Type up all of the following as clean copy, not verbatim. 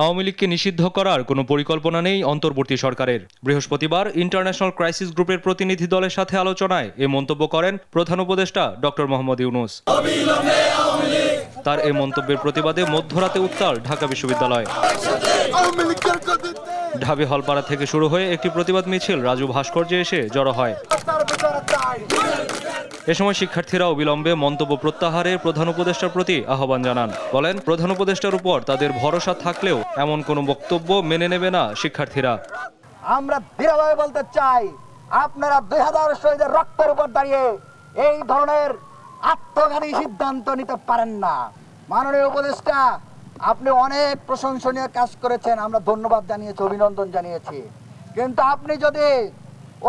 আওয়ামী লীগকে নিষিদ্ধ করার কোনো পরিকল্পনা নেই অন্তর্বর্তী সরকারের। বৃহস্পতিবার ইন্টারন্যাশনাল ক্রাইসিস গ্রুপের প্রতিনিধি দলের সাথে আলোচনায় এ মন্তব্য করেন প্রধান উপদেষ্টা ডক্টর মোহাম্মদ ইউনূস। তার এ মন্তব্যের প্রতিবাদে মধ্যরাতে উত্তাল ঢাকা বিশ্ববিদ্যালয়। ঢাবি হলপাড়া থেকে শুরু হয়ে একটি প্রতিবাদ মিছিল রাজু ভাস্কর্যে এসে জড়ো হয়। এ সময় শিক্ষার্থীরা অবিলম্বে মন্তব্য প্রত্যাহারে প্রধান উপদেষ্টার প্রতি আহ্বান জানান। বলেন, প্রধান উপদেষ্টার উপর তাদের ভরসা থাকলেও এমন কোনো বক্তব্য মেনে নেবে না শিক্ষার্থীরা। আমরা দৃঢ়ভাবে বলতে চাই, আপনারা 2000 শহীদের রক্তের উপর দাঁড়িয়ে এই ধরনের আত্মঘাতী সিদ্ধান্ত নিতে পারেন না। মাননীয় উপদেষ্টা, আপনি অনেক প্রশংসনীয় কাজ করেছেন, আমরা ধন্যবাদ জানিয়েছি, অভিনন্দন জানিয়েছি। কিন্তু আপনি যদি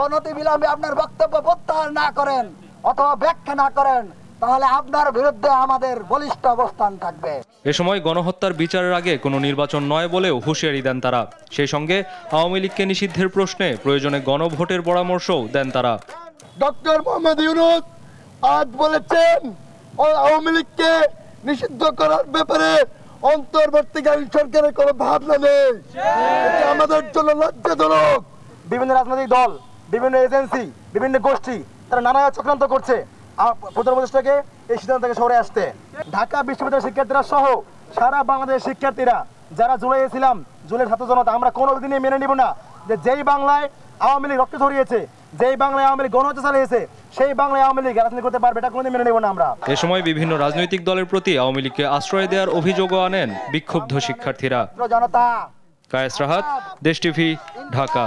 অনতিবিলম্বে আপনার বক্তব্য প্রত্যাহার না করেন অথবা ব্যাখ্যা না করেন, তাহলে আপনার বিরুদ্ধে আমাদের বলিষ্ঠ অবস্থান থাকবে। এ সময় গণহত্যার বিচারের আগে কোনো নির্বাচন নয় বলেও হুঁশিয়ারি দেন তারা। সেই সঙ্গে আওয়ামী লীগকে নিষিদ্ধের প্রশ্নে প্রয়োজনে গণভোটের পরামর্শও দেন তারা। ডক্টর মোহাম্মদ ইউনূস আজ বলেছেন আওয়ামী লীগকে নিষিদ্ধ করার ব্যাপারে অন্তর্বর্তীকালীন সরকারের কোনো ভাবনা নেই। এটা আমাদের জন্য লজ্জাজনক। বিভিন্ন রাজনৈতিক দল, বিভিন্ন এজেন্সি, বিভিন্ন গোষ্ঠী তারা নানা চক্রান্ত করছে প্রধান উপদেষ্টাকে এই সিদ্ধান্ত থেকে সরে আসতে। ঢাকা বিশ্ববিদ্যালয়ের শিক্ষার্থীরা সহ সারা বাংলাদেশের শিক্ষার্থীরা যারা জুলাই ছিলাম, জুলাইয়ের ছাত্র জনতা, আমরা কোনোদিনই মেনে নিব না যে যেই বাংলায় আওয়ামী লীগ রক্ত ঝরিয়েছে, যেই বাংলায় আওয়ামী লীগ গণহত্যা চালিয়েছে, সেই বাংলায় আওয়ামী লীগ রাজনীতি করতে পারবে, এটা কোনোদিন মেনে নেব না আমরা। এ সময় বিভিন্ন রাজনৈতিক দলের প্রতি আওয়ামী লীগকে আশ্রয় দেওয়ার অভিযোগও আনেন বিক্ষুব্ধ শিক্ষার্থীরা। জনতা। কায়েস রাহাত, দেশ টিভি, ঢাকা।